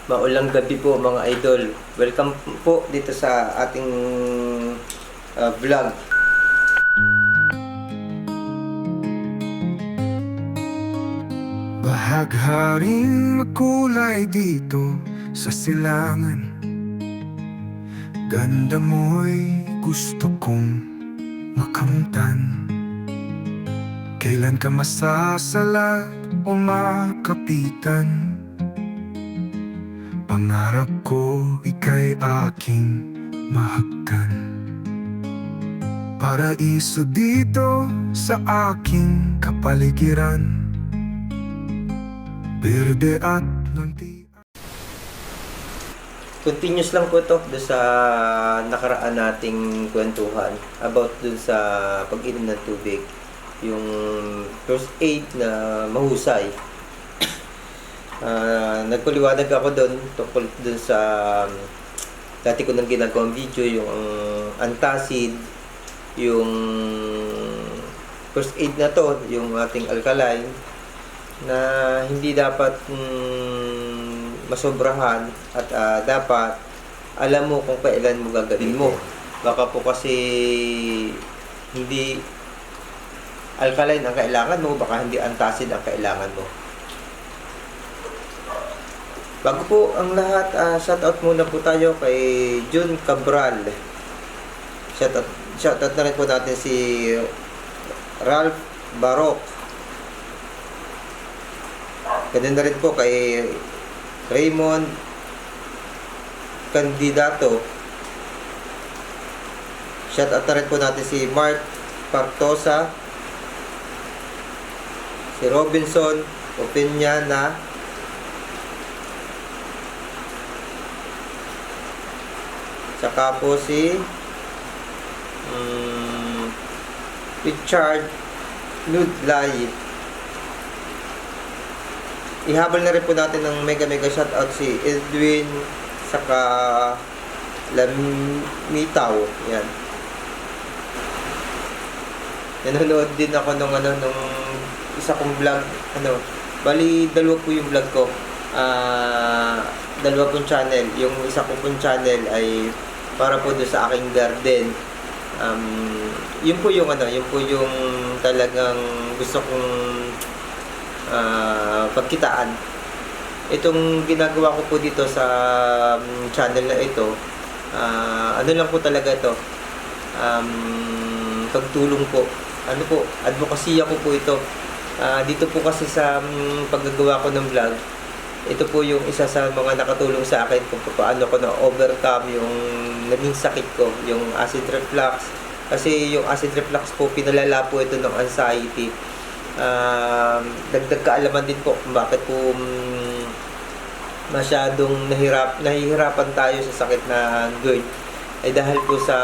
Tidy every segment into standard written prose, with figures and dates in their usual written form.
Maulang gabi po mga idol. Welcome po dito sa ating vlog. Bahagharing makulay dito sa silangan. Ganda mo'y gusto kong makamtan. Kailan ka masasalat o makapitan? Pangarap ko ika'y aking mahagkan. Paraiso dito sa aking kapaligiran. Berde at lunti. Continuous lang po ito doon sa nakaraan nating kwentuhan about dun sa pag-inom ng tubig. Yung first aid na mahusay. Nagpaliwanag ako doon tungkol dun sa dati ko nang ginagawang video, yung antacid, yung first aid na to, yung ating alkaline, na hindi dapat masobrahan at dapat alam mo kung kailan mo gagawin mo. Baka po kasi hindi alkaline ang kailangan mo, baka hindi antacid ang kailangan mo. Bago po ang lahat, shoutout muna po tayo kay Jun Cabral. Shoutout na rin po natin si Ralph Barok. Ganun na rin po kay Raymond Candidato. Shoutout na rin po natin si Mark Partosa, si Robinson Opinyana, saka po si Richard Nudlay. Ihabol na rin po natin ng mega shoutout si Edwin saka Lamitaw. Yan. Nanonood din ako nung isa kong vlog. Bali, dalawa po yung vlog ko. Dalawa pong channel. Yung isa ko pong channel ay para po doon sa aking garden. Yun po yung talagang gusto kong pagkitaan. Itong ginagawa ko po dito sa channel na ito, ano lang po talaga ito, pagtulong po, advokasya ko po ito. Dito po kasi sa paggagawa ko ng vlog, ito po yung isa sa mga nakatulong sa akin kung paano ko na-overcome yung naging sakit ko, yung acid reflux. Kasi yung acid reflux po, pinalala po ito ng anxiety. Dagdag kaalaman din po kung bakit po masyadong nahihirapan tayo sa sakit na GERD ay dahil po sa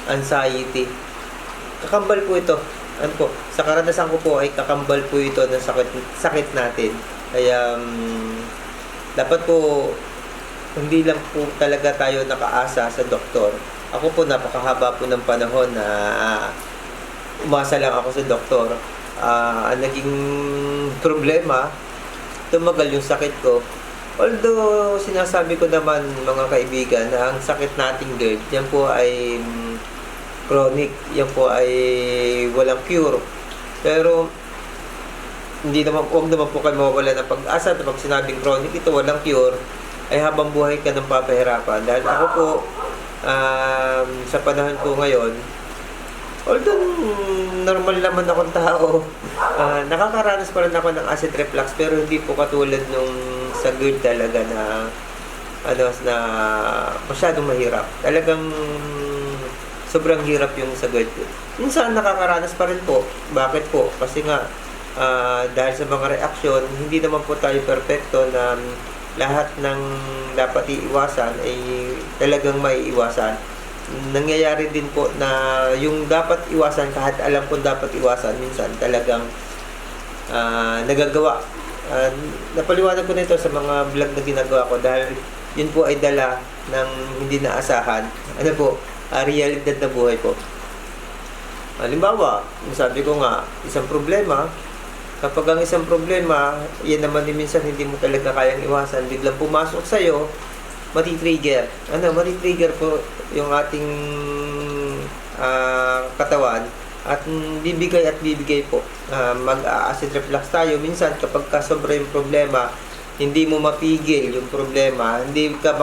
anxiety. Kakambal po ito. Sa karanasan ko po ay kakambal po ito ng sakit natin. Kaya dapat po hindi lang po talaga tayo nakaasa sa doktor. Ako po napakahaba po ng panahon na umasa lang ako sa doktor. Ang naging problema, tumagal yung sakit ko. Although sinasabi ko naman mga kaibigan na ang sakit nating GERD, yan po ay chronic, yan po ay walang cure. Pero huwag naman po kayo mawawala ng pag-asa na pag sinabing chronic, ito walang cure, ay habang buhay ka ng papahirapan. Dahil ako po, sa panahon ko ngayon, although normal naman akong tao, nakakaranas pa rin ako ng acid reflux, pero hindi po katulad nung sa GERD talaga na na masyadong mahirap. Talagang sobrang hirap yung sa GERD. Minsan nakakaranas pa rin po. Bakit po? Kasi nga dahil sa mga reaksyon, hindi naman po tayo perfecto na lahat ng dapat iiwasan ay talagang maiiwasan. Nangyayari din po na yung dapat iwasan, kahit alam kong dapat iwasan, minsan talagang nagagawa. Napaliwanag ko nito sa mga vlog na ginagawa ko dahil yun po ay dala ng hindi naasahan. Realidad na buhay po. Halimbawa, sabi ko nga, isang problema, Kapag ang isang problema, yan naman din minsan hindi mo talaga kayang iwasan, biglang pumasok sa'yo, mati-trigger. Mati-trigger po yung ating katawan at bibigay po. Mag-acid reflux tayo. Minsan kapag sobra yung problema, hindi mo mapigil yung problema, hindi ka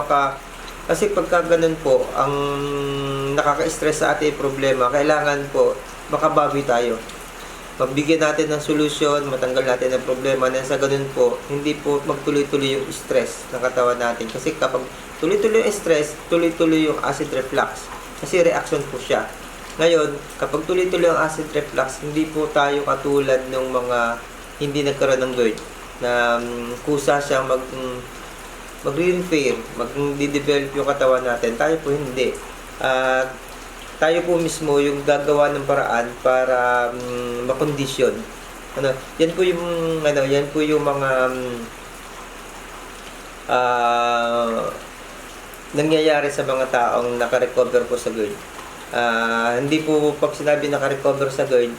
kasi pagka ganun po, ang nakaka-stress sa ating problema, kailangan po makabawi tayo. Magbigyan natin ng solusyon, matanggal natin ang problema, na sa ganun po, hindi po magtuloy-tuloy yung stress ng katawan natin. Kasi kapag tuloy-tuloy yung stress, tuloy-tuloy yung acid reflux. Kasi reaction po siya. Ngayon, kapag tuloy-tuloy ang acid reflux, hindi po tayo katulad ng mga hindi nagkaroon ng GERD, na kusa siyang magre-repair, mag-develop yung katawan natin. Tayo po hindi. Tayo po mismo yung gagawa ng paraan para makondisyon. Yan po yung mga nangyayari sa mga taong naka-recover po sa GERD. Hindi po pag sinabi naka-recover sa GERD,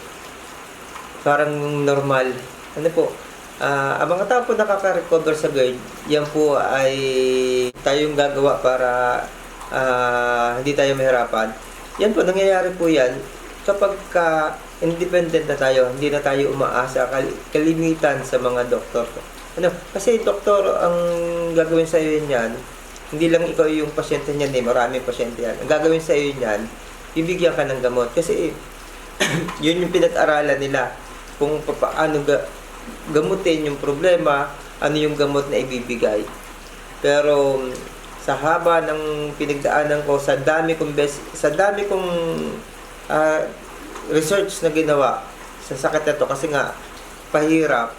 parang normal. Ang mga tao po nakaka-recover sa GERD, yan po ay tayong gagawa para hindi tayo mahirapan. Yan po, nangyayari po yan kapag independent na tayo, hindi na tayo umaasa kalimitan sa mga doktor. Kasi doktor ang gagawin sa iyo niyan, hindi lang ikaw yung pasyente niyan, maraming pasyente yan. Ang gagawin sa iyo niyan, bibigyan ka ng gamot. Kasi yun yung pinag-aralan nila kung paano gamutin yung problema, ano yung gamot na ibibigay. Pero sa haba ng pinagdaanan ko, sa dami kong research na ginawa sa sakit na to, kasi nga pahirap,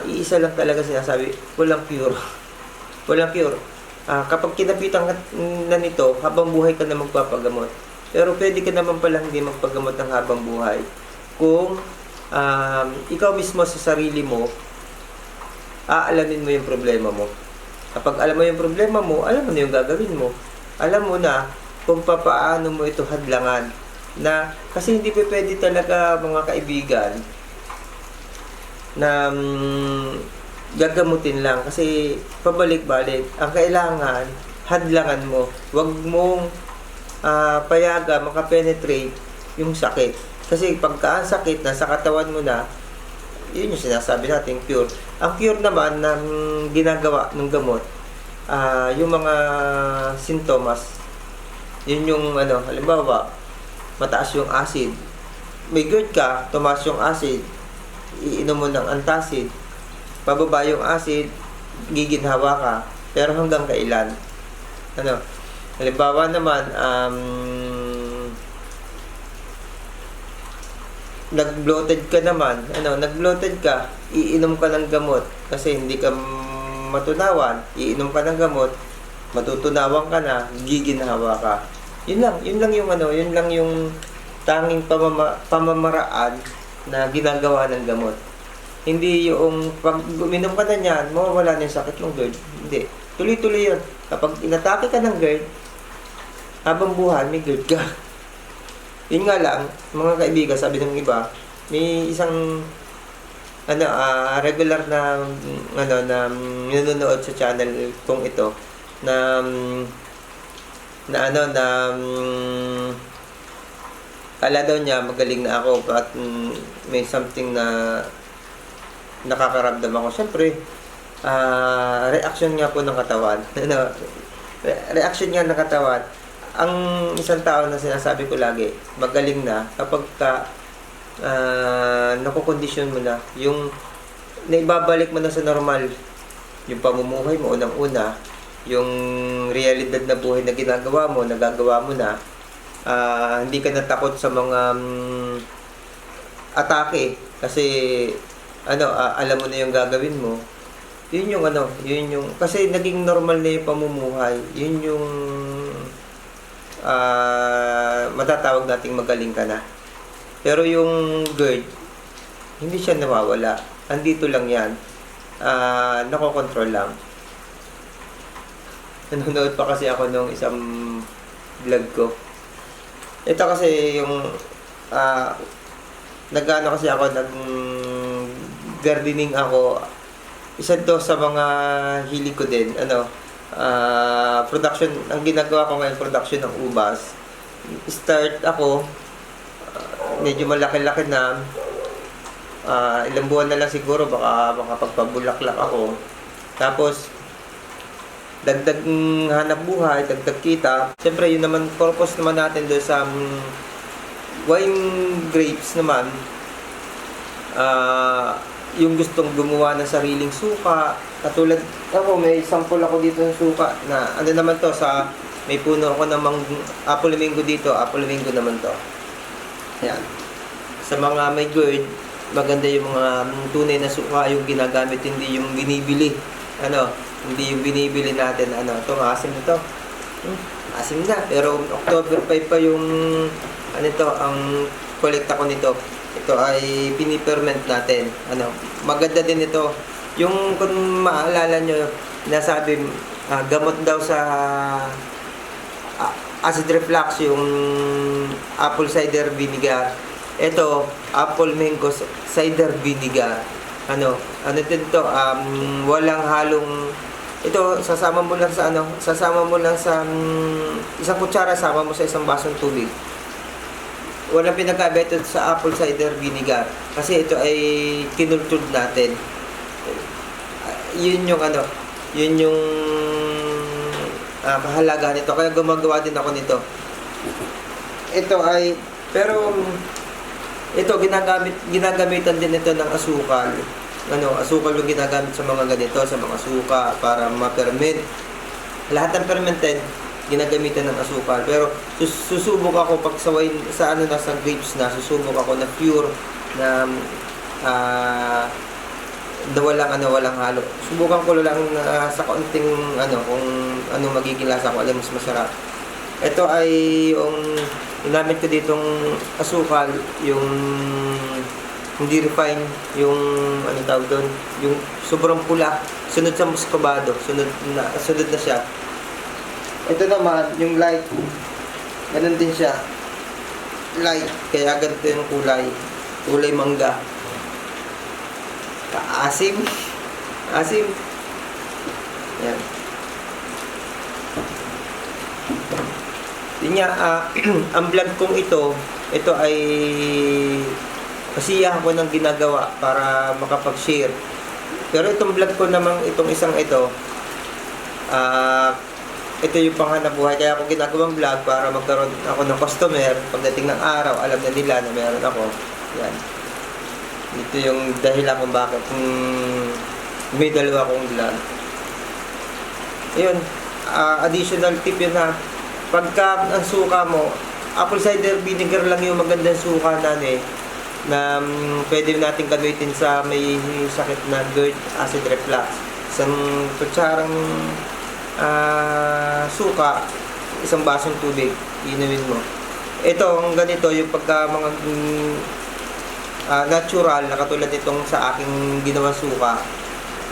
iisa lang talaga sinasabi, walang cure. Walang cure. Kapag kinapitan ka na nito, habang buhay ka na magpapagamot. Pero pwede ka naman pala hindi magpagamot ng habang buhay kung ikaw mismo sa sarili mo aalamin mo yung problema mo. Kapag alam mo yung problema mo, alam mo na yung gagawin mo. Alam mo na kung paano mo ito hadlangan. Kasi hindi pa pwede talaga, mga kaibigan, na gagamutin lang. Kasi pabalik-balik. Ang kailangan, hadlangan mo. Huwag mong payaga, makapenetrate yung sakit. Kasi pagka ang sakit na sa katawan mo na, yun yung sinasabi natin, cure. Ang cure naman ng ginagawa ng gamot, yung mga sintomas, yun yung halimbawa, mataas yung acid. May GERD ka, tumaas yung acid, iinom mo ng antacid. Pababa yung acid, giginhawa ka. Pero hanggang kailan? Halimbawa naman, nag-bloated ka naman, nag-bloated ka, iinom ka ng gamot kasi hindi ka matunawan, iinom ka ng gamot, matutunawan ka na, giginhawa ka. Yun lang yung tanging pamamaraan na ginagawa ng gamot. Hindi yung pag uminom ka na niyan, mawawala na yung sakit ng GERD. Hindi. Tuloy-tuloy yun. Kapag inatake ka ng GERD, habang buhay, may GERD ka. Yun nga lang, mga kaibigan, sabi ng iba, may isang regular na nanonood sa channel kong ito na kala daw niya magaling na ako at may something na nakakaramdam ako. Siyempre, reaction nga po ng katawan. Reaction nga ng katawan. Ang isang tao na sinasabi ko lagi, magaling na kapag nakukondisyon mo na, yung naibabalik mo na sa normal, yung pamumuhay mo, unang-una, yung realidad na buhay na ginagawa mo, nagagawa mo na, hindi ka natakot sa mga atake, kasi alam mo na yung gagawin mo. Yun yung kasi naging normal na yung pamumuhay, yun yung matatawag nating magaling ka na. Pero yung GERD, hindi siya nawawala. Andito lang yan. Nakokontrol lang. Nanonood pa kasi ako nung isang vlog ko. Ito kasi yung nag-ano kasi ako, gardening ako. Isa to sa mga hilig ko din, production, ang ginagawa ko ngayon, production ng ubas. Start ako, medyo malaki-laki na, ilang buwan na lang siguro, baka makapagpabulaklak ako. Tapos, dagdag hanap buhay, dagdag kita. Siyempre, yun naman, purpose naman natin doon sa wine grapes naman, yung gustong gumawa ng sariling suka. Katulad ako, may sample ako dito ng suka na ano naman to, sa may puno ako ng apple mango dito, apple mango naman to. Ayan. Sa mga may gourd, maganda yung mga tunay na suka yung ginagamit, hindi yung binibili. Hindi yung binibili natin. Ito, asim nito. Asim na. Pero October 5 pa yung ang kolekta ko nito. Ito ay piniperment natin. Maganda din ito. Yung kung maalala nyo, nasabi, gamot daw sa acid reflux yung apple cider vinegar. Ito, apple mango cider vinegar. Ano din to, walang halong, ito, sasama mo lang sa isang kutsara, sama mo sa isang basong tubig. Walang pinagkaiba ito sa apple cider vinegar. Kasi ito ay kinultured natin. Yun yung kahalaga nito. Kaya gumagawa din ako nito. Ito ginagamitan din ito ng asukal. Asukal yung ginagamit sa mga ganito, sa mga suka para ma-ferment. Lahat ng fermented ginagamitan ng asukal. Pero susubok ako pag sa wine, sa grapes na, susubok ako na pure na walang halo. Subukan ko lang sa kaunting kung ano magiging lasa ko, alam mas masarap. Ito ay yung ginamit ko ditong asukal, yung hindi refine, yung tawag doon, yung sobrang pula, sunod sa muscovado, sunod na siya. Ito naman, yung light, ganun din siya. Light, kaya ganito yung kulay mangga. Asim. Yan. Yun nga, ang vlog kong ito ay kasiyahan ko ng ginagawa para makapag-share. Pero itong vlog ko namang, itong isang ito yung panghanap buhay. Kaya ako ginagawang vlog para magkaroon ako ng customer. Pagdating ng araw, alam na nila na meron ako. Yan. Ito yung dahilan kung bakit may dalawa akong vlog. Ayun, additional tip yun ha. Pagka ang suka mo, apple cider vinegar lang yung magandang suka na pwede natin gamitin sa may sakit na GERD, acid reflux. Isang kutsarang suka, isang basong tubig, inumin mo. Ito, ang ganito, yung pagka mga natural, na katulad itong sa aking ginawa suka,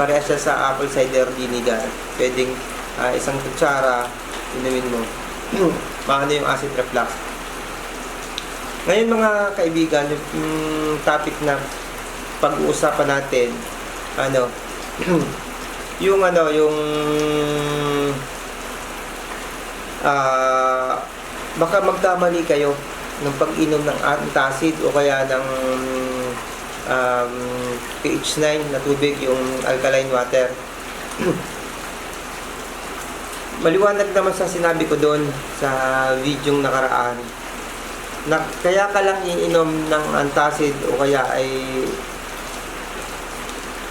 parehas siya sa apple cider vinegar. Pwedeng isang kutsara, inumin mo. Paano yung acid reflux. Ngayon mga kaibigan, yung topic na pag-uusapan natin, baka magkamali kayo ng pag-inom ng antacid o kaya ng pH 9 na tubig, yung alkaline water. Maliwanag naman sa sinabi ko doon sa videong nakaraan na kaya ka lang iinom ng antacid o kaya ay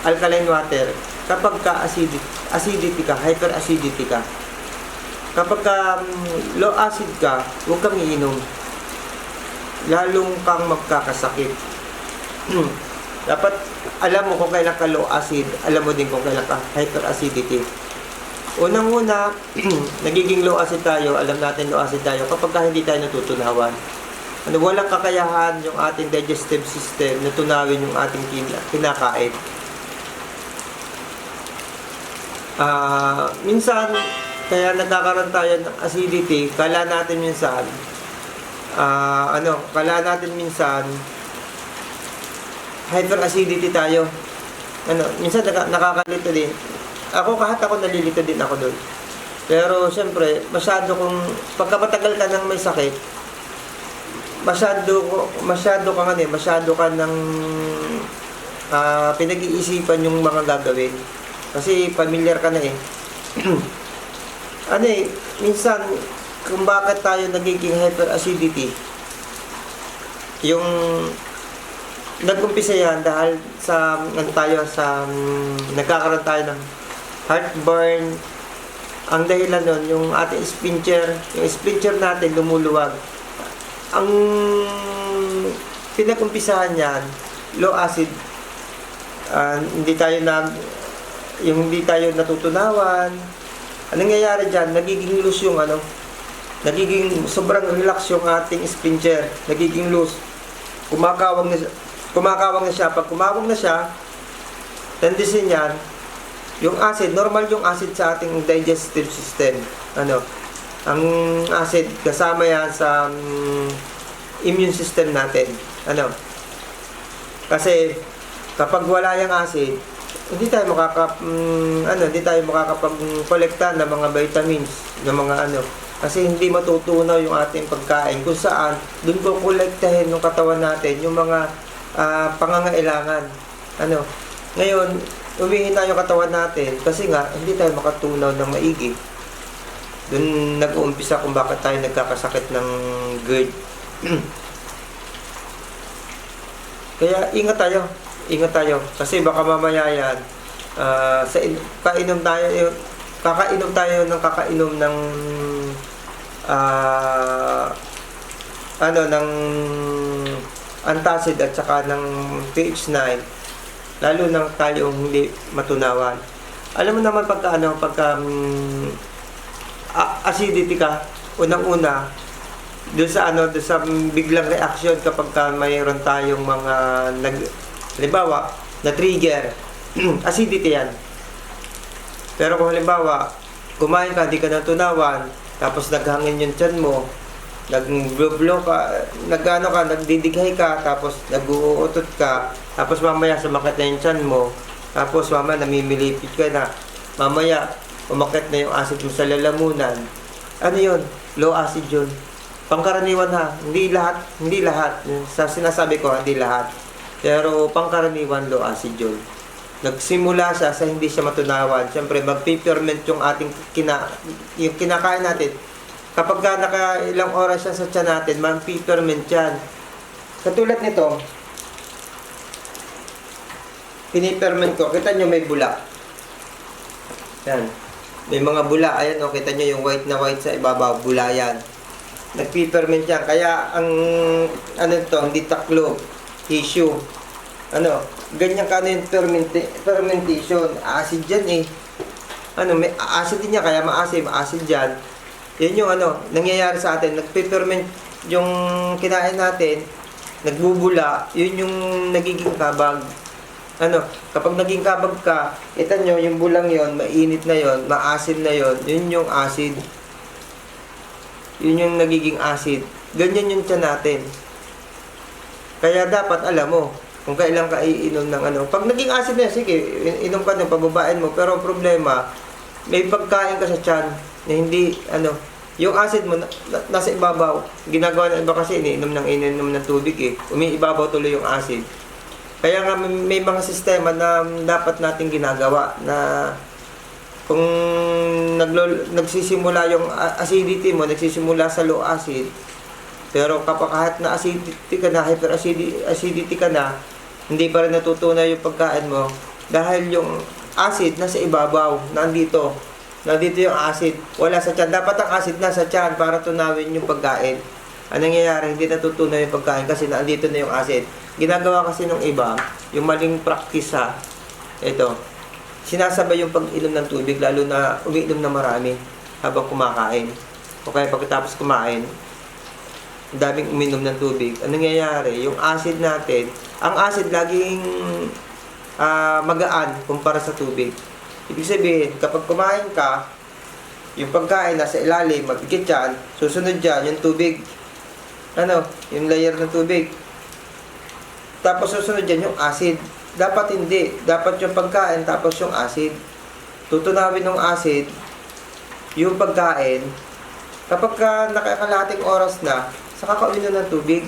alkaline water kapag ka acidity ka, hyperacidity ka. Kapag ka low acid ka, huwag kang iinom. Lalong kang magkakasakit. Dapat alam mo kung kailan ka low acid, alam mo din kung kailan ka hyperacidity. Unang-una, nagiging low acid tayo, alam natin low acid tayo kapag hindi tayo natutunawan. Walang kakayahan yung ating digestive system na tunawin yung ating kinakain. Minsan, kaya nagkakaroon tayo ng acidity, kala natin minsan hyperacidity tayo. Minsan nakakalito din. Kahit ako nalilito din ako doon. Pero siyempre, pagka matagal ka nang may sakit, masyado ka nang pinag-iisipan yung mga gagawin. Kasi familiar ka na eh. Minsan, kung bakit tayo nagiging hyperacidity, yung nag-umpisa yan dahil nagkakaroon tayo ng heartburn. Ang dahilan nun, yung ating sphincter natin lumuluwag. Ang pinag-umpisahan yan, low acid. Hindi tayo natutunawan. Anong nangyayari dyan? Nagiging loose yung nagiging sobrang relax yung ating sphincter. Nagiging loose. Kumakawang na siya. Pag kumawang na siya, tendency niyan, yung acid, normal yung acid sa ating digestive system. Ang acid, kasama yan sa immune system natin. Kasi, kapag wala yung acid, hindi tayo makakapag-kolekta ng mga vitamins, ng mga kasi hindi matutunaw yung ating pagkain kung saan doon ko kolektahin ng katawan natin yung mga pangangailangan. Ngayon, umihina yung katawan natin kasi nga hindi tayo makatunaw ng maigi. Doon nag-uumpisa kung bakit tayo nagkakasakit ng GERD. Kaya ingat tayo kasi baka mamaya yan kakainom tayo ng ng antacid at saka ng pH 9, lalo nang tayo hindi matunawan. Alam mo naman pagka acidity ka, unang-una doon sa biglang reaction kapag mayroon tayong mga halimbawa na trigger acidity yan. Pero kung halimbawa kumain ka, di ka natunawan, tapos naghangin yung tiyan mo, nag-blow ka, nagdidighay ka, tapos nag-uutot ka, tapos mamaya sumakit na yung tiyan mo, tapos mamaya namimilipit ka na, mamaya umakit na yung acid mo sa lalamunan. Yun? Low acid yun. Pangkaraniwan hindi lahat. Sa sinasabi ko, hindi lahat. Pero pangkaraniwan, low acid yun. Nagsimula siya sa hindi siya matunawan. Siyempre, mag-peppermint yung ating yung kinakain natin. Kapag ilang oras siya sa tiyan natin, mag-peppermint yan. Katulad nito, pinipermint ko. Kita nyo may bula. Yan. May mga bula. Ayan, kita nyo yung white na white sa ibabaw. Bula yan. Nag-peppermint yan. Kaya, hindi taklo. Tissue. Ganyan ka yung fermentation. Acid dyan eh. May acid din niya, kaya ma-acid dyan. Yun yung nangyayari sa atin. Nag-peppermint yung kinain natin, nagbubula, yun yung nagiging kabag. Kapag naging kabag ka, kita nyo, yung bulang yon, mainit na yon, ma-acid na yon, yun yung acid. Yun yung nagiging acid. Ganyan yung tiyan natin. Kaya dapat alam mo, kung kailan ka iinom ng pag naging acid na, sige, inom ka ng pababain mo. Pero problema, may pagkain ka sa tiyan na hindi, yung acid mo nasa ibabaw. Ginagawa ng iba kasi iniinom ng tubig eh. Umiibabaw tuloy yung acid. Kaya nga may mga sistema na dapat natin ginagawa na kung nagsisimula yung acidity mo, nagsisimula sa low acid, pero kapag kahit na acidity ka na, hyperacidity ka na, hindi pa rin natutunay yung pagkain mo dahil yung acid nasa ibabaw, nandito yung acid, wala sa tiyan. Dapat ang acid nasa tiyan para tunawin yung pagkain. Anong nangyayari? Hindi natutunay yung pagkain kasi nandito na yung acid. Ginagawa kasi ng iba, yung maling practice ito, sinasabay yung pag-inom ng tubig, lalo na umiinom na marami habang kumakain. O kaya pagkatapos kumain, daming uminom ng tubig. Anong nangyayari? Yung acid natin, ang acid laging magaan kumpara sa tubig. Ibig sabihin, kapag kumain ka, yung pagkain nasa ilalim, mabigat yan, susunod dyan, yung tubig. Yung layer ng tubig. tapos susunod dyan yung acid. Dapat hindi. Dapat yung pagkain, tapos yung acid. Tutunawin ng acid, yung pagkain, kapag ka nakakalating oras na, saka ka uminom ng tubig.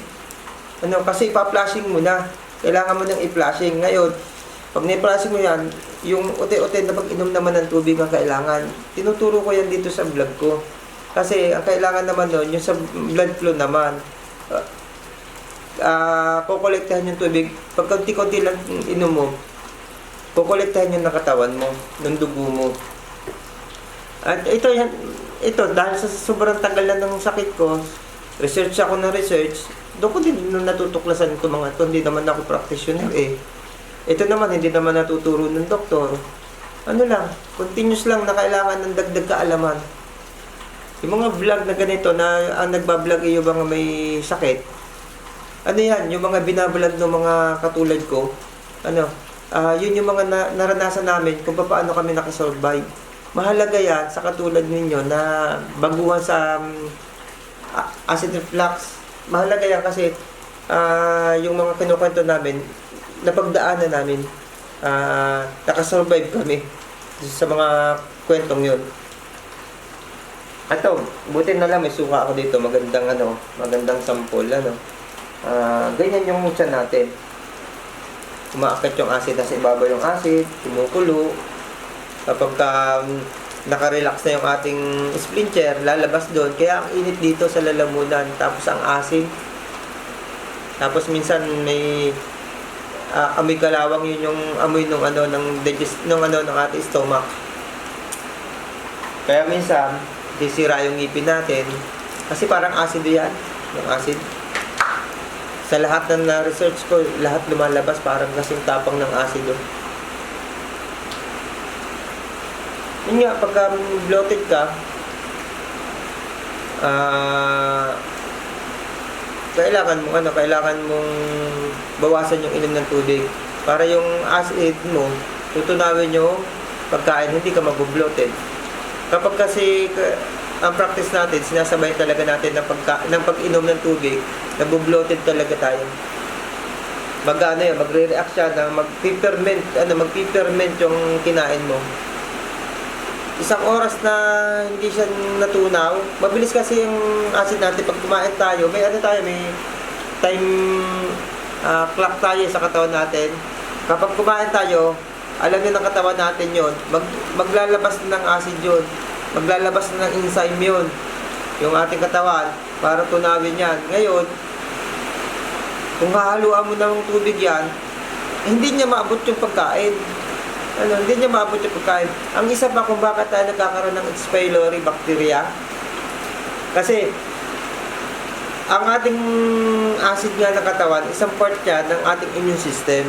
Kasi ipa-flushing mo na. Kailangan mo nang i-flushing. Ngayon, pag ni-flushing mo yan, yung uti-uti na pag-inom naman ng tubig ang kailangan. Tinuturo ko yan dito sa vlog ko. Kasi ang kailangan naman nun, yung sa blood flow naman. Kukolektahan yung tubig. Pag konti-konti lang inom mo, kukolektahan yung nakatawan mo, ng dugo mo. At ito, dahil sa sobrang tagal na ng sakit ko, research ako ng research, doon ko din natutuklasan ito mga ito. Hindi naman ako practitioner eh. Ito naman, hindi naman natuturo ng doktor. Ano lang, continuous lang na kailangan ng dagdag kaalaman. Yung mga vlog na ganito na ang nagbablog yung mga may sakit, ano yan, yung mga binablog ng mga katulad ko, yun yung mga naranasan namin kung paano kami nakasurvive. Mahalaga yan sa katulad ninyo na baguhan sa acid reflux. Mahalaga yan kasi yung mga kinukwento namin, napagdaanan namin, nakasurvive kami sa mga kwentong yun. Ito, buti na lang may suka ako dito, magandang sample, ganyan yung tiyan natin. Umaakit yung acid, nasa ibabaw yung acid, kumukulo. Kapag nakarelax na yung ating splinter, lalabas doon. Kaya ang init dito sa lalamunan, tapos ang acid. Tapos minsan may amoy kalawang, yun yung amoy ng ng ating stomach. Kaya minsan sisira yung ngipin natin kasi parang acid yan, yung acid. Sa lahat ng na-research ko, lahat lumalabas parang kasing tapang ng asido. Yun nga, pagka bloated ka, kailangan mong bawasan yung inom ng tubig para yung acid mo, tutunawin yung pagkain, hindi ka mag-bloated. Kapag kasi ang practice natin, sinasabay talaga natin ng pag-inom ng tubig, nabubloated talaga tayo. Magre-react siya na magpiperment yung kinain mo. Isang oras na hindi siya natunaw, mabilis kasi yung acid natin pag kumain tayo, may time clock tayo sa katawan natin. Kapag kumain tayo, alam niyo ng katawan natin yon, maglalabas ng acid yon. Maglalabas na ng enzyme yun, yung ating katawan, para tunawin yan. Ngayon, kung hahaluan mo ng tubig yan, hindi niya maabot yung pagkain. Hindi niya maabot yung pagkain. Ang isa pa kung bakit tayo nagkakaroon ng H. pylori bacteria, kasi ang ating acid nga ng katawan, isang part yan ng ating immune system.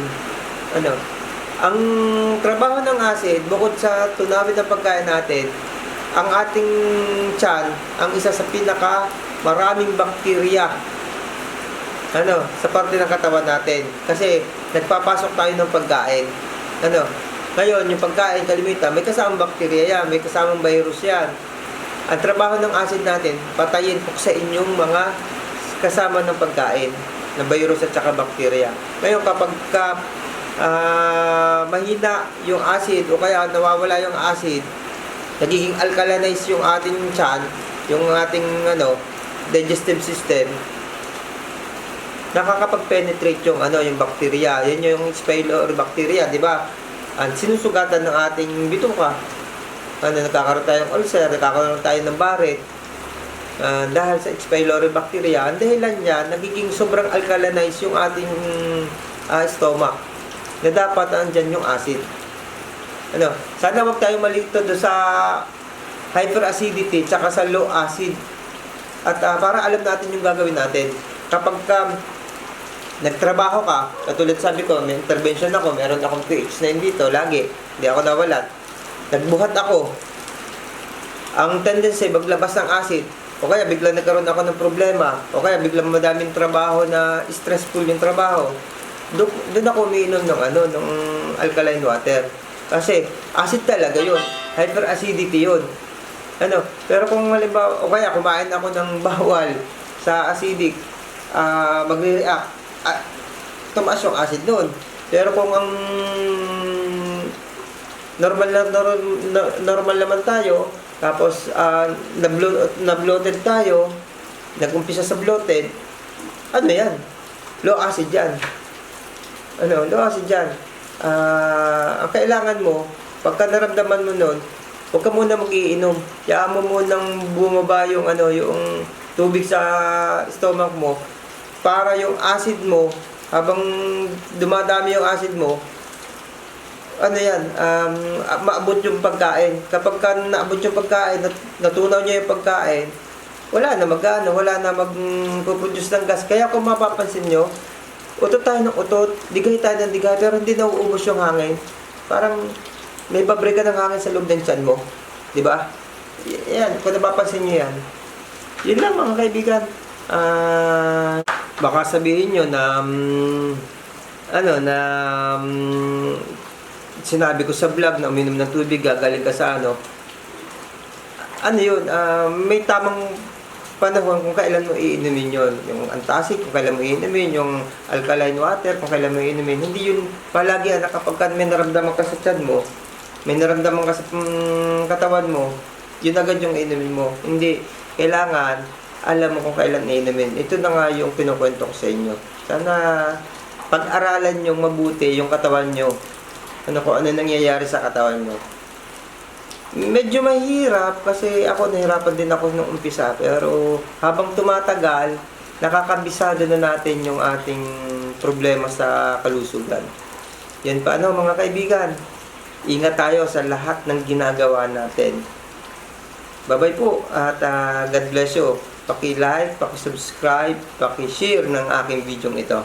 Ang trabaho ng acid, bukod sa tunawin ng pagkain natin, ang ating tiyan, ang isa sa maraming bakterya sa parte ng katawan natin. Kasi nagpapasok tayo ng pagkain. Ngayon, yung pagkain, kalimitan, may kasamang bakterya yan, may kasamang virus yan. Ang trabaho ng acid natin, patayin, puksain yung mga kasama ng pagkain, na virus at saka bakterya. Ngayon, kapag mahina yung acid o kaya nawawala yung acid, nagiging alkalinized yung ating tiyan, yung ating digestive system, nakakapag-penetrate yung bakterya. Yan yung H. pylori bacteria, di ba? Ang sinusugatan ng ating bituka. Nagkakaroon tayong ulcer, nagkakaroon tayo ng Barrett. Dahil sa H. pylori bacteria, ang dahilan niya, nagiging sobrang alkalinized yung ating stomach, na dapat andyan yung acid. Sana wag tayong malito do sa hyperacidity tsaka sa low acid. At para alam natin yung gagawin natin. Kapag nagtrabaho ka, katulad sabi ko, may intervention ako, meron akong PH9 dito, lagi, hindi ako nawalan. Nagbuhat ako. Ang tendency, maglabas ng acid, o kaya biglang nagkaroon ako ng problema, o kaya biglang madaming trabaho na stressful yung trabaho, doon ako umiinom ng alkaline water. Kasi acid talaga yun. Hyperacidity yun. Pero kung halimbawa, o kaya kumain ako ng bawal sa acidic, magre-react. tumaas yung acid doon. Pero kung ang normal naman tayo, tapos na-bloated tayo, nag-umpisa sa bloated, ano yan? Low acid yan. Low acid yan. Ang kailangan mo, pagka naramdaman mo nun, huwag ka muna mag-iinom. Kaya mo munang bumaba yung, yung tubig sa stomach mo para yung acid mo, habang dumadami yung acid mo, maabot yung pagkain. Kapag ka naabot yung pagkain, natunaw niya yung pagkain, wala na wala na mag-produce ng gas. Kaya kung mapapansin nyo, utot tayo ng utot, digay tayo ng digay, pero hindi nauubos yung hangin. Parang may pabrika ng hangin sa loob ng tiyan mo. Diba? Yan, kung napapansin nyo yan. Yun lang mga kaibigan. Baka sabihin nyo na sinabi ko sa vlog na uminom ng tubig, gagaling ka sa may tamang panahon kung kailan mo iinumin yun. Yung antacid, kung kailan mo iinumin, yung alkaline water, kung kailan mo iinumin. Hindi yun palagi kapag may naramdaman ka sa tiyan mo, may naramdaman ka sa katawan mo, yun agad yung inumin mo. Hindi, kailangan alam mo kung kailan inumin. Ito na nga yung pinukwento ko sa inyo. Sana pag-aralan nyo mabuti yung katawan nyo. Kung ano nangyayari sa katawan nyo. Medyo mahirap kasi ako nahirapan din ako nung umpisa, pero habang tumatagal, nakakabisado na natin yung ating problema sa kalusugan. Yan pa mga kaibigan. Ingat tayo sa lahat ng ginagawa natin. Bye-bye po at God bless you. Paki-like, paki-subscribe, paki-share ng aking video ito.